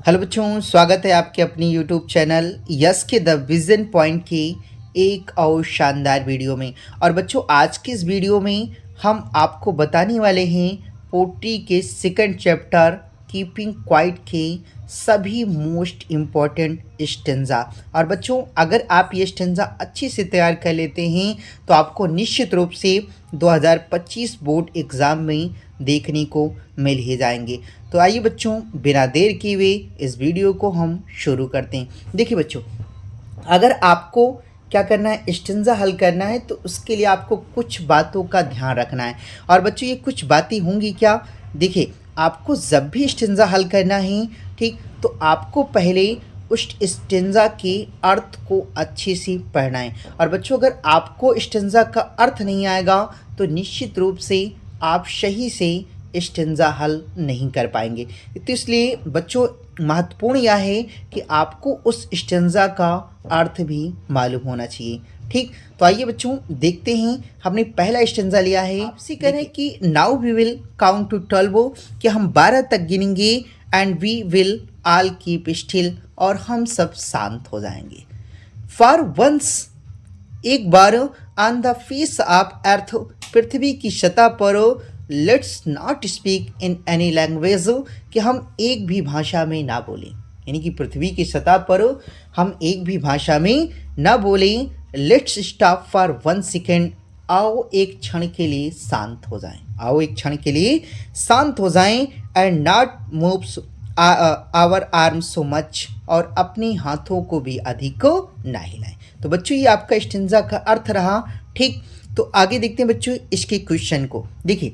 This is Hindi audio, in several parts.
हेलो बच्चों, स्वागत है आपके अपनी यूट्यूब चैनल यस के द विजन पॉइंट की एक और शानदार वीडियो में। और बच्चों, आज के इस वीडियो में हम आपको बताने वाले हैं पोट्री के सेकंड चैप्टर कीपिंग क्वाइट के सभी मोस्ट इम्पॉर्टेंट स्टेंजा। और बच्चों, अगर आप ये स्टेंजा अच्छे से तैयार कर लेते हैं तो आपको निश्चित रूप से 2025 बोर्ड एग्ज़ाम में देखने को मिल ही जाएंगे। तो आइए बच्चों, बिना देर किए हुए इस वीडियो को हम शुरू करते हैं। देखिए बच्चों, अगर आपको क्या करना है, स्टेंजा हल करना है, तो उसके लिए आपको कुछ बातों का ध्यान रखना है। और बच्चों, ये कुछ बातें होंगी क्या, देखिए, आपको जब भी स्टेंजा हल करना है, ठीक, तो आपको पहले उस स्टेंजा के अर्थ को अच्छे से पढ़ना है। और बच्चों, अगर आपको स्टेंजा का अर्थ नहीं आएगा तो निश्चित रूप से आप सही से स्टेंजा हल नहीं कर पाएंगे। तो इसलिए बच्चों, महत्वपूर्ण यह है कि आपको उस स्टेंजा का अर्थ भी मालूम होना चाहिए। ठीक, तो आइए बच्चों देखते हैं। हमने पहला स्टेंजा लिया है, आपसे कह रहे हैं कि now we will count to 12, कि हम 12 तक गिनेंगे, and we will all keep still, और हम सब शांत हो जाएंगे। फॉर वंस, एक बार, on the face of earth, पृथ्वी की सतह पर, let's not speak in any language, कि हम एक भी भाषा में ना बोलें। यानी कि पृथ्वी की सतह पर हम एक भी भाषा में ना बोलें। लेट्स स्टॉप फॉर 1 सेकेंड, आओ एक क्षण के लिए शांत हो जाएं। आओ एक क्षण के लिए शांत हो जाएं। And not moves our arm so much, और अपने हाथों को भी अधिक ना हिलाएं। तो बच्चों, ये आपका स्टेंजा का अर्थ रहा। ठीक, तो आगे देखते हैं बच्चों इसके क्वेश्चन को। देखिए,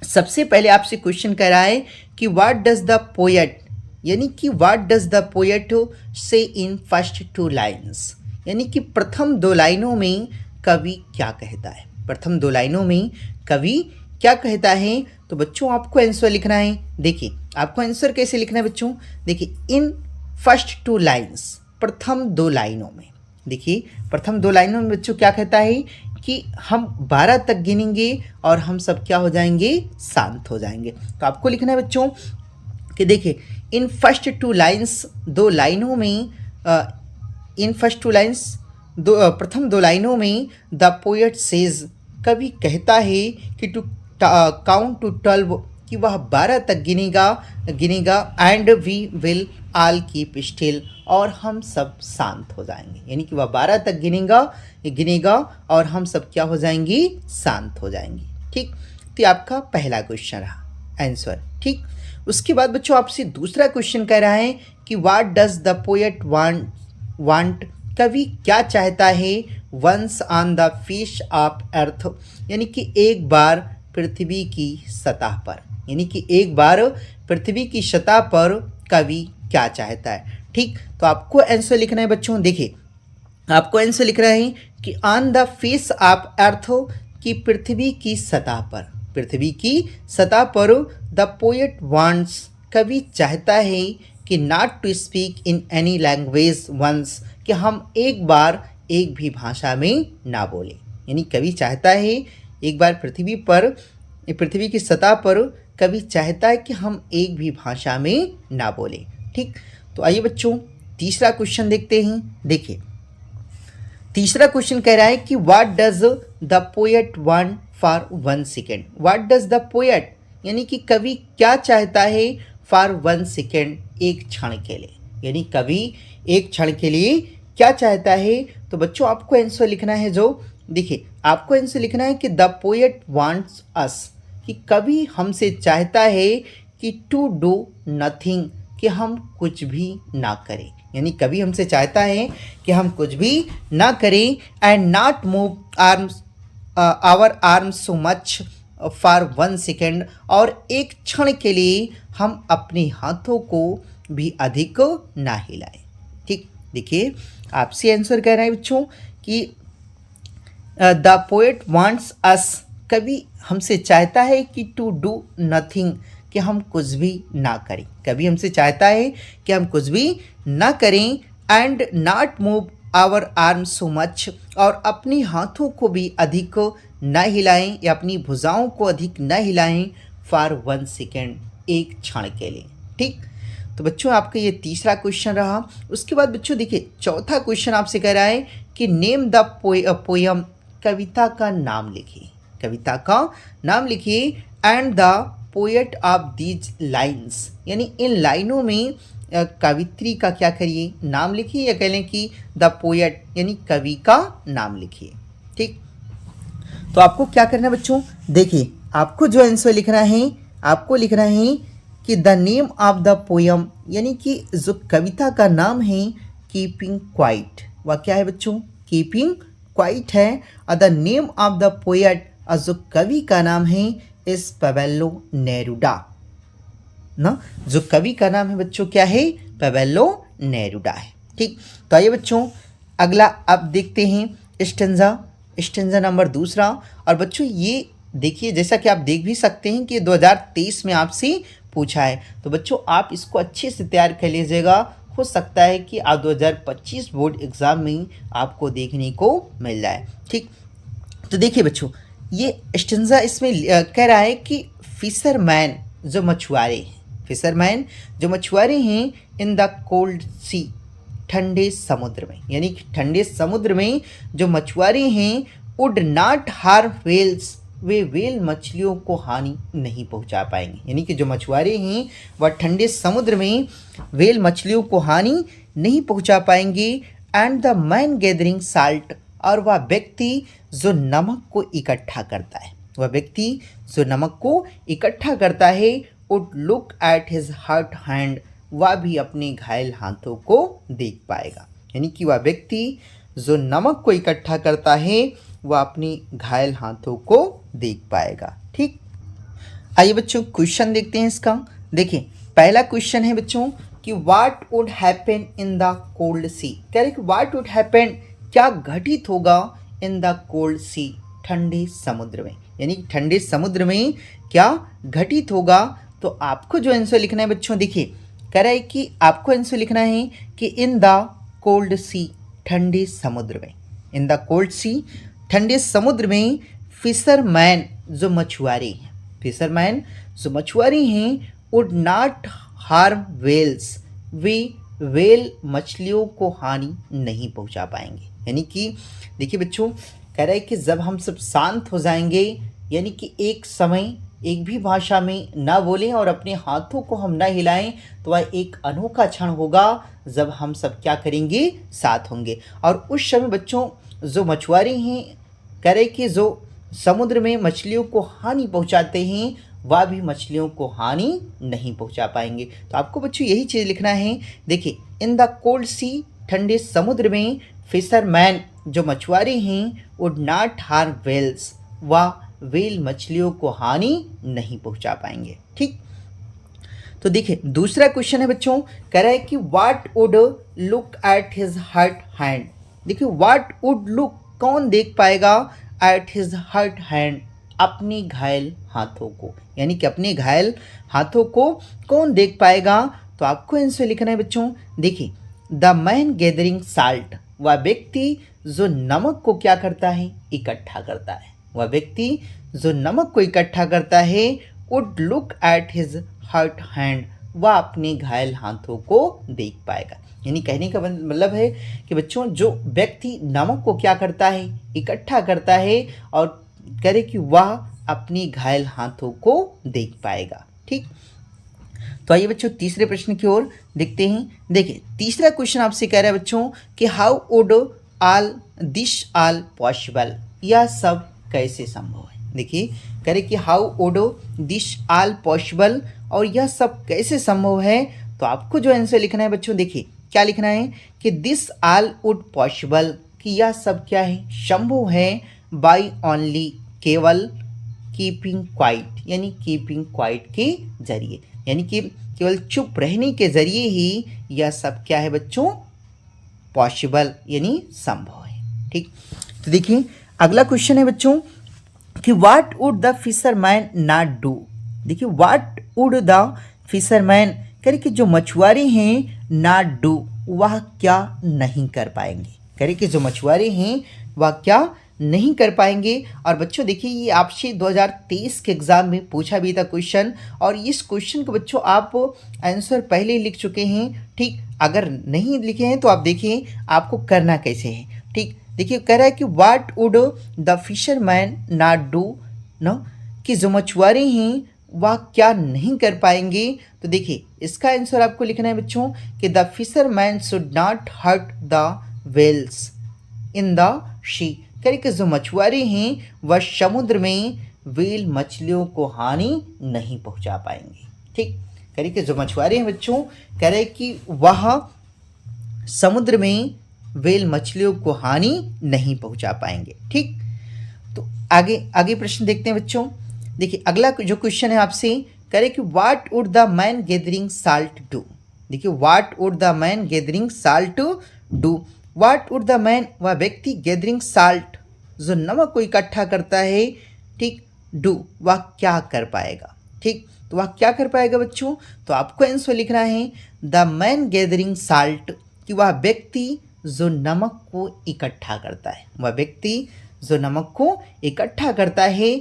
सबसे पहले आपसे क्वेश्चन कर रहा है कि व्हाट डज द पोएट, यानी कि व्हाट डज द पोएट से इन फर्स्ट 2 लाइन्स, यानी कि प्रथम 2 लाइनों में कवि क्या कहता है। प्रथम 2 लाइनों में कवि क्या कहता है। तो बच्चों, आपको आंसर लिखना है। देखिए, आपको आंसर कैसे लिखना है बच्चों, देखिए, इन फर्स्ट 2 लाइन्स, प्रथम 2 लाइनों में। देखिए, प्रथम 2 लाइनों में बच्चों क्या कहता है कि हम 12 तक गिनेंगे और हम सब क्या हो जाएंगे, शांत हो जाएंगे। तो आपको लिखना है बच्चों कि देखिए, इन फर्स्ट 2 लाइन्स, 2 लाइनों में, इन फर्स्ट 2 लाइन्स, प्रथम 2 लाइनों में द पोएट सेज, कवि कहता है कि टू काउंट टू 12, कि वह 12 तक गिनेगा, and we will all keep still, और हम सब शांत हो जाएंगे। यानी कि वह 12 तक गिनेगा और हम सब क्या हो जाएंगे, शांत हो जाएंगे। ठीक, तो ये आपका पहला क्वेश्चन रहा आंसर। ठीक, उसके बाद बच्चों आपसे दूसरा क्वेश्चन कह रहा है कि what does the poet want, कवि क्या चाहता है, once on the face of earth, यानी कि एक बार पृथ्वी की सतह पर, यानी कि एक बार पृथ्वी की सतह पर कवि क्या चाहता है। ठीक, तो आपको आंसर लिखना है बच्चों। देखिए, आपको आंसर लिख रहा है कि ऑन द फेस ऑफ अर्थ, कि पृथ्वी की सतह पर, पृथ्वी की सतह पर, द पोएट वांट्स, कवि चाहता है कि not to speak in any language once, कि हम एक बार एक भी भाषा में ना बोलें। यानी कवि चाहता है एक बार पृथ्वी की सतह पर कवि चाहता है कि हम एक भी भाषा में ना बोलें। ठीक, तो आइए बच्चों तीसरा क्वेश्चन देखते हैं। देखिए, तीसरा क्वेश्चन कह रहा है कि what does the poet want for 1 second. What does the poet, यानी कि कवि क्या चाहता है, फॉर 1 सेकेंड, एक क्षण के लिए। यानी कवि एक क्षण के लिए क्या चाहता है। तो बच्चों, आपको आंसर लिखना है। जो देखिए, आपको आंसर लिखना है कि द पोएट वांट्स अस, कि कवि हमसे चाहता है कि टू डू नथिंग, कि हम कुछ भी ना करें। यानी कवि हमसे चाहता है कि हम कुछ भी ना करें। And not move arms our arms so much for 1 second, और एक क्षण के लिए हम अपने हाथों को भी अधिक ना हिलाएं। ठीक, देखिए, आपसे आंसर कह रहे हैं बच्चों कि द पोएट वांट्स अस, कवि हमसे चाहता है कि टू डू नथिंग, कि हम कुछ भी ना करें। कवि हमसे चाहता है कि हम कुछ भी ना करें। And not move our arm so much, और अपनी हाथों को भी अधिक न हिलाएं, या अपनी भुजाओं को अधिक न हिलाएं, फॉर 1 सेकेंड, एक क्षण के लिए। ठीक, तो बच्चों आपका ये तीसरा क्वेश्चन रहा। उसके बाद बच्चों देखिए चौथा क्वेश्चन आपसे कह रहा है कि नेम द पोयम, कविता का नाम लिखिए, कविता का नाम लिखिए। And the poet of these lines, यानी इन लाइनों में कवित्री का क्या करिए, नाम लिखिए, या कह लें कि द पोएट यानी कवि का नाम लिखिए। ठीक, तो आपको क्या करना है बच्चों, देखिए आपको जो आंसर लिखना है, आपको लिखना है कि the name of the poem, यानी कि जो कविता का नाम है कीपिंग क्वाइट, वह क्या है बच्चों, कीपिंग क्वाइट है। और the name of the poet, और जो कवि का नाम है इस पावेलो नेरुडा ना, जो कवि का नाम है बच्चों क्या है, पावेलो नेरुडा है। ठीक, तो आइए बच्चों अगला अब देखते हैं स्टेंजा नंबर दूसरा। और बच्चों ये देखिए जैसा कि आप देख भी सकते हैं कि 2023 में आपसे पूछा है, तो बच्चों आप इसको अच्छे से तैयार कर लीजिएगा। हो सकता है कि आप 2025 बोर्ड एग्ज़ाम में आपको देखने को मिल जाए। ठीक, तो देखिए बच्चों ये स्टेंजा इसमें कह रहा है कि फिशरमैन जो मछुआरे हैं, फिशरमैन जो मछुआरे हैं इन द कोल्ड सी, ठंडे समुद्र में, यानी कि ठंडे समुद्र में जो मछुआरे हैं would not harm whales, way whale मछलियों को हानि नहीं पहुंचा पाएंगे, यानी कि जो मछुआरे हैं वह ठंडे समुद्र में व्हेल मछलियों को हानि नहीं पहुंचा पाएंगे। And the man gathering salt, और वह व्यक्ति जो नमक को इकट्ठा करता है, वह व्यक्ति जो नमक को इकट्ठा करता है would look at his hurt hand, वह भी अपने घायल हाथों को देख पाएगा, यानी कि वह व्यक्ति जो नमक को इकट्ठा करता है वह अपनी घायल हाथों को देख पाएगा। ठीक, आइए बच्चों क्वेश्चन देखते हैं इसका। देखिए पहला क्वेश्चन है बच्चों कि what would happen in the cold sea, कह रहे कि व्हाट वुड हैपन, क्या घटित होगा इन द कोल्ड सी, ठंडे समुद्र में, यानी ठंडे समुद्र में क्या घटित होगा। तो आपको जो आंसर लिखना है बच्चों, देखिए कह रहा है कि आपको आंसर लिखना है कि इन द कोल्ड सी, ठंडे समुद्र में, इन द कोल्ड सी, ठंडे समुद्र में फिशरमैन जो मछुआरे हैं, फिशरमैन जो मछुआरे हैं would not harm whales, way whale मछलियों को हानि नहीं पहुंचा पाएंगे। यानी कि देखिए बच्चों कह रहा है कि जब हम सब शांत हो जाएंगे, यानी कि एक समय एक भी भाषा में ना बोलें और अपने हाथों को हम ना हिलाएं, तो वह एक अनोखा क्षण होगा जब हम सब क्या करेंगे, साथ होंगे। और उस समय बच्चों जो मछुआरे हैं कह रहे कि जो समुद्र में मछलियों को हानि पहुंचाते हैं वह भी मछलियों को हानि नहीं पहुंचा पाएंगे। तो आपको बच्चों यही चीज़ लिखना है। देखिए इन द कोल्ड सी, ठंडे समुद्र में फिशरमैन जो मछुआरे हैं वुड नॉट हार्म व्हेल्स, वह व्हेल मछलियों को हानि नहीं पहुंचा पाएंगे। ठीक, तो देखिए दूसरा क्वेश्चन है बच्चों, कह रहा है कि what would look at his hurt hand. देखिए व्हाट वुड लुक, कौन देख पाएगा, एट हिज हर्ट हैंड, अपने घायल हाथों को, यानी कि अपने घायल हाथों को कौन देख पाएगा। तो आपको आंसर लिखना है बच्चों। देखिए द मैन गैदरिंग साल्ट, वह व्यक्ति जो नमक को क्या करता है, इकट्ठा करता है, वह व्यक्ति जो नमक को इकट्ठा करता है would look at his hurt hand, वह अपने घायल हाथों को देख पाएगा। यानी कहने का मतलब है कि बच्चों जो व्यक्ति नमक को क्या करता है, इकट्ठा करता है, और करे कि वह अपनी घायल हाथों को देख पाएगा। ठीक, तो आइए बच्चों तीसरे प्रश्न की ओर देखते हैं। देखिए तीसरा क्वेश्चन आपसे कह रहा है बच्चों कि how would all this all possible, यह सब कैसे संभव है। देखिए कह रहे कि how would this all possible, और यह सब कैसे संभव है। तो आपको जो आंसर लिखना है बच्चों, देखिए क्या लिखना है कि दिस ऑल वुड पॉसिबल, कि यह सब क्या है, संभव है, बाय ओनली, केवल, कीपिंग क्वाइट, यानी कीपिंग क्वाइट के जरिए, यानी कि केवल चुप रहने के जरिए ही यह सब क्या है बच्चों, पॉसिबल यानी संभव है। ठीक, तो देखिए अगला क्वेश्चन है बच्चों कि what would the fisherman not do. देखिए व्हाट वुड द फिशरमैन, कह कि जो मछुआरे हैं, नॉट डू, वह क्या नहीं कर पाएंगे, कह कि जो मछुआरे हैं वह क्या नहीं कर पाएंगे। और बच्चों देखिए ये आपसे 2023 के एग्ज़ाम में पूछा भी था क्वेश्चन, और इस क्वेश्चन को बच्चों आप आंसर पहले ही लिख चुके हैं। ठीक, अगर नहीं लिखे हैं तो आप देखिए आपको करना कैसे है। ठीक, देखिए कह रहा है कि what would the fisherman not do, no, कि जो मछुआरे हैं वह क्या नहीं कर पाएंगे। तो देखिए इसका आंसर आपको लिखना है बच्चों कि the fisherman should not hurt the whales in the sea, कह कि जो मछुआरे हैं वह समुद्र में व्हेल मछलियों को हानि नहीं पहुंचा पाएंगे। ठीक, कह कि जो मछुआरे हैं बच्चों, कह रहे कि वह समुद्र में व्हेल मछलियों को हानि नहीं पहुंचा पाएंगे। ठीक, तो आगे आगे प्रश्न देखते हैं बच्चों। देखिए अगला जो क्वेश्चन है आपसे, कह रहे कि what would the man gathering salt do. देखिए what would the man gathering salt do, what would the man, वह व्यक्ति, गैदरिंग साल्ट, जो नमक को इकट्ठा करता है, ठीक, डू, वह क्या कर पाएगा। ठीक, तो वह क्या कर पाएगा बच्चों, तो आपको आंसर लिखना है द मैन गैदरिंग साल्ट, कि वह व्यक्ति जो नमक को इकट्ठा करता है, वह व्यक्ति जो नमक को इकट्ठा करता है,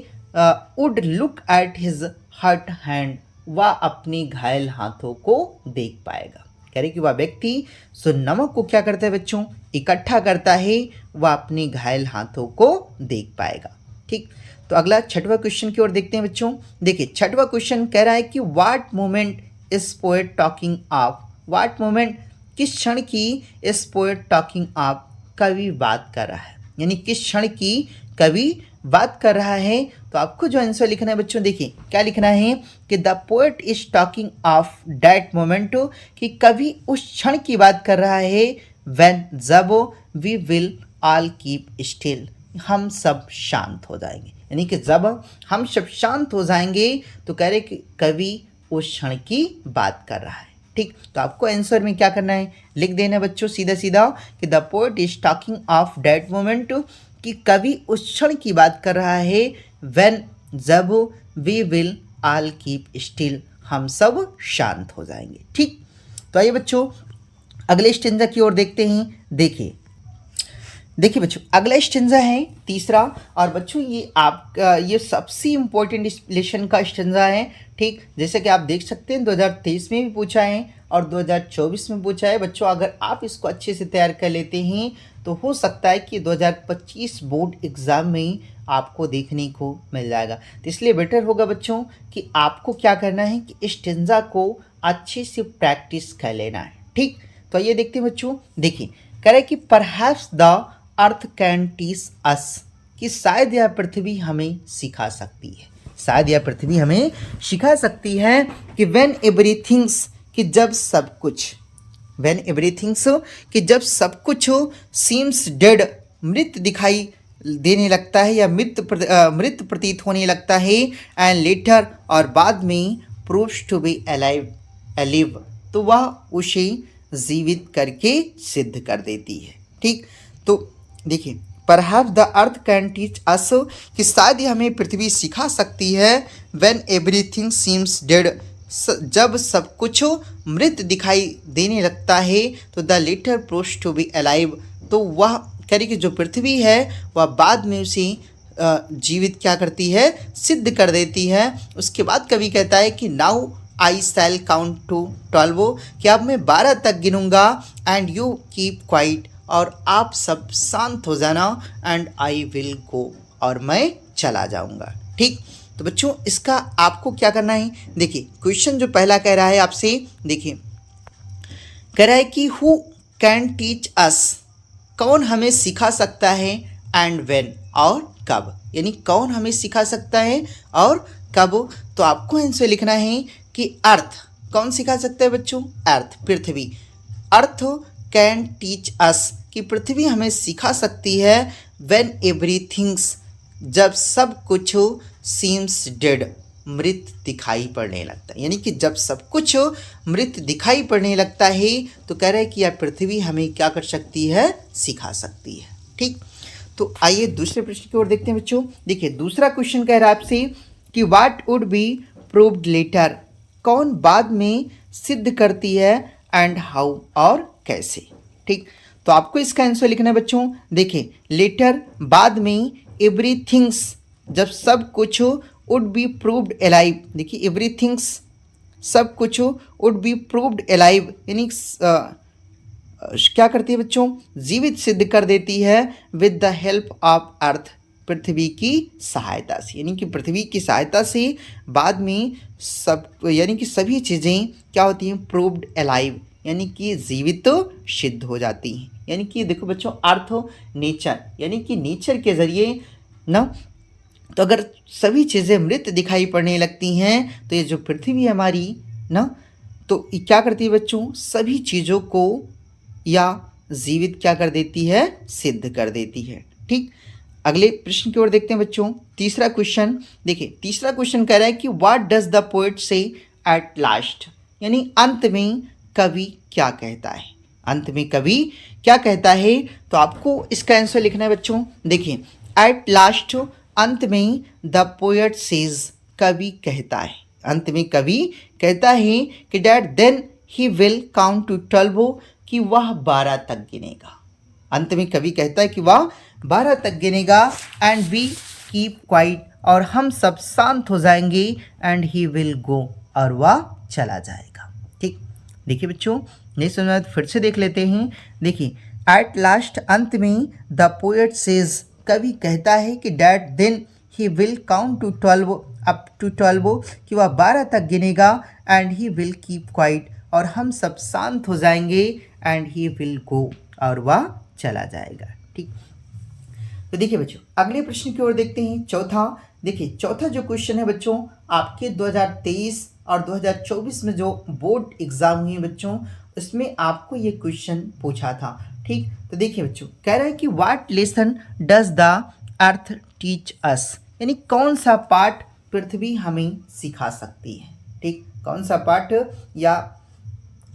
would look at his hurt hand, वह अपने घायल हाथों को देख पाएगा। कह रहे कि वह व्यक्ति जो नमक को क्या करता है बच्चों, इकट्ठा करता है, वह अपने घायल हाथों को देख पाएगा। ठीक, तो अगला छठवां क्वेश्चन की ओर देखते हैं बच्चों। देखिए छठवां क्वेश्चन कह रहा है कि what moment is poet talking of, what moment, किस क्षण की इस पोएट टॉकिंग ऑफ, कवि बात कर रहा है, यानी किस क्षण की कवि बात कर रहा है। तो आपको जो आंसर लिखना है बच्चों, देखिए क्या लिखना है कि the poet is talking of that moment, कि कवि उस क्षण की बात कर रहा है, व्हेन, जब, we will all keep still, हम सब शांत हो जाएंगे, यानी कि जब हम सब शांत हो जाएंगे, तो कह रहे कि कवि उस क्षण की बात कर रहा है। ठीक, तो आपको आंसर में क्या करना है, लिख देना बच्चों सीधा सीधा कि the poet is talking of that moment, कि कवि उस क्षण की बात कर रहा है, व्हेन, जब, we will all keep still, हम सब शांत हो जाएंगे। ठीक, तो आइए बच्चों अगले स्टेंजा की ओर देखते हैं। देखिए बच्चों अगला स्टेंजा है तीसरा, और बच्चों ये आपका ये सबसे इम्पोर्टेंट लेसन का स्टेंजा है। ठीक, जैसे कि आप देख सकते हैं 2023 में भी पूछा है और 2024 में पूछा है बच्चों। अगर आप इसको अच्छे से तैयार कर लेते हैं तो हो सकता है कि 2025 बोर्ड एग्ज़ाम में आपको देखने को मिल जाएगा। तो इसलिए बेटर होगा बच्चों कि आपको क्या करना है कि इस स्टेंजा को अच्छे से प्रैक्टिस कर लेना है। ठीक, तो ये देखते हैं बच्चों। देखिए कह रहे कि perhaps the earth can teach us, कि शायद यह पृथ्वी हमें सिखा सकती है, शायद यह पृथ्वी हमें सिखा सकती है कि व्हेन एवरीथिंग्स, कि जब सब कुछ, व्हेन एवरीथिंग्स, कि जब सब कुछ, सीम्स डेड, मृत दिखाई देने लगता है या मृत प्रतीत होने लगता है, एंड लेटर, और बाद में, प्रूव्स टू बी अलाइव, तो वह उसे जीवित करके सिद्ध कर देती है। ठीक, तो देखिए perhaps the earth can teach us, कि शायद ही हमें पृथ्वी सिखा सकती है, व्हेन एवरीथिंग सीम्स डेड, जब सब कुछ मृत दिखाई देने लगता है, तो the later proves to be alive, तो वह कह कि जो पृथ्वी है वह बाद में उसे जीवित क्या करती है, सिद्ध कर देती है। उसके बाद कवि कहता है कि now I shall count to 12, कि अब मैं 12 तक गिनूंगा, एंड यू कीप क्वाइट, और आप सब शांत हो जाना, एंड आई विल गो, और मैं चला जाऊंगा। ठीक, तो बच्चों इसका आपको क्या करना है, देखिए क्वेश्चन जो पहला कह रहा है आपसे, देखिए कह रहा है कि हु कैन टीच अस, कौन हमें सिखा सकता है, एंड व्हेन, और कब, यानी कौन हमें सिखा सकता है और कब। तो आपको आंसर लिखना है कि अर्थ, कौन सिखा सकता है बच्चों, अर्थ, पृथ्वी, अर्थ कैन टीच अस, कि पृथ्वी हमें सिखा सकती है, व्हेन एवरीथिंग्स, जब सब कुछ, सीम्स डेड, मृत दिखाई पड़ने लगता है, यानी कि जब सब कुछ मृत दिखाई पड़ने लगता है, तो कह रहे हैं कि यह पृथ्वी हमें क्या कर सकती है, सिखा सकती है। ठीक, तो आइए दूसरे प्रश्न की ओर देखते हैं बच्चों। देखिए दूसरा क्वेश्चन कह रहा है आपसे कि what would be proved later, कौन बाद में सिद्ध करती है, एंड हाउ, और कैसे। ठीक, तो आपको इसका आंसर लिखना है बच्चों। देखिए लेटर बाद में एवरीथिंग्स, जब सब कुछ वुड बी प्रूव्ड अलाइव। देखिए एवरीथिंग्स सब कुछ वुड बी प्रूव्ड अलाइव, यानी क्या करती है बच्चों, जीवित सिद्ध कर देती है with the help of earth, पृथ्वी की सहायता से। यानी कि पृथ्वी की सहायता से बाद में सब, यानी कि सभी चीज़ें क्या होती हैं, प्रूव्ड अलाइव, यानी कि जीवित सिद्ध हो जाती हैं। यानी कि देखो बच्चों अर्थ नेचर, यानी कि नेचर के ज़रिए ना, तो अगर सभी चीज़ें मृत दिखाई पड़ने लगती हैं तो ये जो पृथ्वी है हमारी ना, तो ये क्या करती है बच्चों, सभी चीज़ों को या जीवित क्या कर देती है, सिद्ध कर देती है। ठीक, अगले प्रश्न की ओर देखते हैं बच्चों। तीसरा क्वेश्चन देखिए, तीसरा क्वेश्चन कह रहा है कि व्हाट डज द पोएट से एट लास्ट, यानी अंत में कवि क्या कहता है। अंत में कवि क्या कहता है, तो आपको इसका आंसर लिखना है बच्चों। देखिए एट लास्ट, अंत में द पोएट सेज, कवि कहता है, अंत में कवि कहता है कि that then he will count to 12, कि वह 12 तक गिनेगा। अंत में कवि कहता है कि वह 12 तक गिनेगा, एंड वी कीप क्वाइट, और हम सब शांत हो जाएंगे, एंड ही विल गो, और वह चला जाएगा। ठीक, देखिए बच्चों नहीं समझ तो फिर से देख लेते हैं। देखिए एट लास्ट, अंत में द पोएट सेज, कवि कहता है कि that then he will count to 12, up to 12, कि वह 12 तक गिनेगा, and he will keep quiet, और हम सब शांत हो जाएंगे, एंड ही विल गो, और वह चला जाएगा। ठीक, तो देखिए बच्चों अगले प्रश्न की ओर देखते हैं। चौथा, देखिए चौथा जो क्वेश्चन है बच्चों, आपके 2023 और 2024 में जो बोर्ड एग्जाम हुई बच्चों, उसमें आपको ये क्वेश्चन पूछा था। ठीक, तो देखिए बच्चों कह रहा है कि what lesson does the earth teach us, यानी कौन सा पाठ पृथ्वी हमें सिखा सकती है। ठीक, कौन सा पाठ या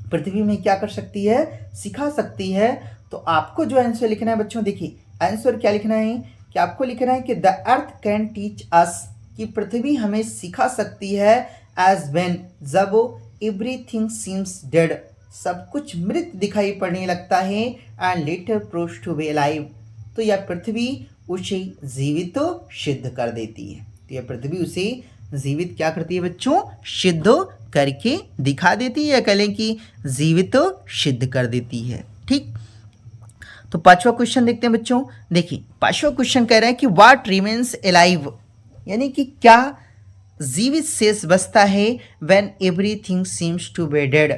पृथ्वी में क्या कर सकती है, सिखा सकती है। तो आपको जो आंसर लिखना है बच्चों, देखिए आंसर क्या लिखना है, कि आपको लिखना है कि the earth can teach us, कि पृथ्वी हमें सिखा सकती है, एज वेन, जब एवरीथिंग सीम्स डेड, सब कुछ मृत दिखाई पड़ने लगता है, and later proves to be alive, तो यह पृथ्वी उसे जीवित तो सिद्ध कर देती है। तो यह पृथ्वी उसे जीवित क्या करती है बच्चों, सिद्ध करके दिखा देती है, या कह लें कि जीवित तो सिद्ध कर देती है। ठीक, तो पांचवा क्वेश्चन देखते हैं बच्चों। देखिए पांचवा क्वेश्चन कह रहा है कि व्हाट रिमेन्स अलाइव, यानी कि क्या जीवित शेष बचता है, when everything seems to be dead,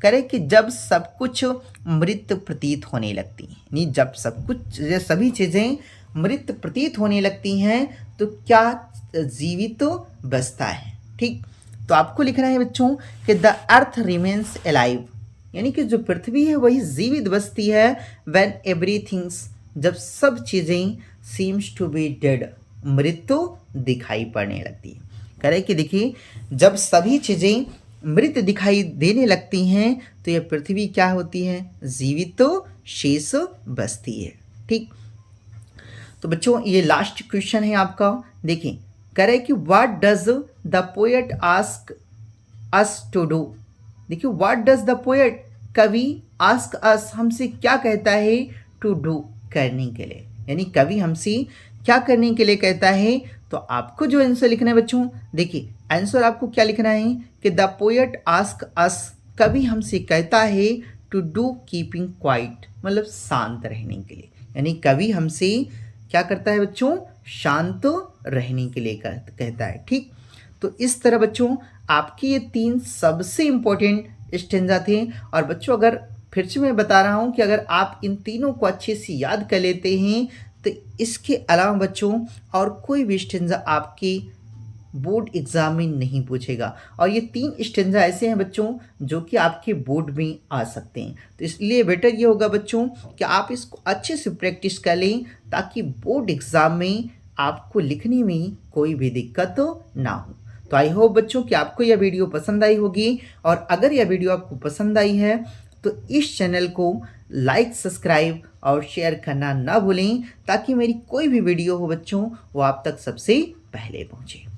करे कि जब सब कुछ मृत प्रतीत होने लगती हैं, यानी जब सब कुछ, सभी चीज़ें मृत प्रतीत होने लगती हैं, तो क्या जीवित तो बचता है। ठीक, तो आपको लिखना है बच्चों कि द अर्थ रिमेन्स अलाइव, यानी कि जो पृथ्वी है वही जीवित बचती है, व्हेन एवरीथिंग्स, जब सब चीज़ें सीम्स टू बी डेड, मृत्यु दिखाई पड़ने लगती है। कह रहे कि देखिए जब सभी चीज़ें मृत दिखाई देने लगती हैं, तो यह पृथ्वी क्या होती है, जीवित तो शेष बचती है। ठीक, तो बच्चों ये लास्ट क्वेश्चन है आपका। देखिए कह रहे कि what does the poet ask us to do, देखिए व्हाट डज द पोएट, कवि आस्क अस, हमसे क्या कहता है, टू डू, करने के लिए, यानी कवि हमसे क्या करने के लिए कहता है। तो आपको जो आंसर लिखना है बच्चों, देखिए आंसर आपको क्या लिखना है कि द पोएट आस्क अस, कवि हमसे कहता है, टू डू कीपिंग क्वाइट, मतलब शांत रहने के लिए, यानी कवि हमसे क्या करता है बच्चों, शांत रहने के लिए कहता है। ठीक, तो इस तरह बच्चों आपके ये 3 सबसे इम्पोर्टेंट स्टेंजा थे। और बच्चों अगर फिर से मैं बता रहा हूँ कि अगर आप इन तीनों को अच्छे से याद कर लेते हैं, तो इसके अलावा बच्चों और कोई भी स्टेंजा आपके बोर्ड एग्जाम में नहीं पूछेगा। और ये 3 स्टेंजा ऐसे हैं बच्चों जो कि आपके बोर्ड में आ सकते हैं। तो इसलिए बेटर ये होगा बच्चों कि आप इसको अच्छे से प्रैक्टिस कर लें, ताकि बोर्ड एग्ज़ाम में आपको लिखने में कोई भी दिक्कत ना हो। तो आई होप बच्चों कि आपको यह वीडियो पसंद आई होगी, और अगर यह वीडियो आपको पसंद आई है तो इस चैनल को लाइक, सब्सक्राइब और शेयर करना ना भूलें, ताकि मेरी कोई भी वीडियो हो बच्चों वो आप तक सबसे पहले पहुँचे।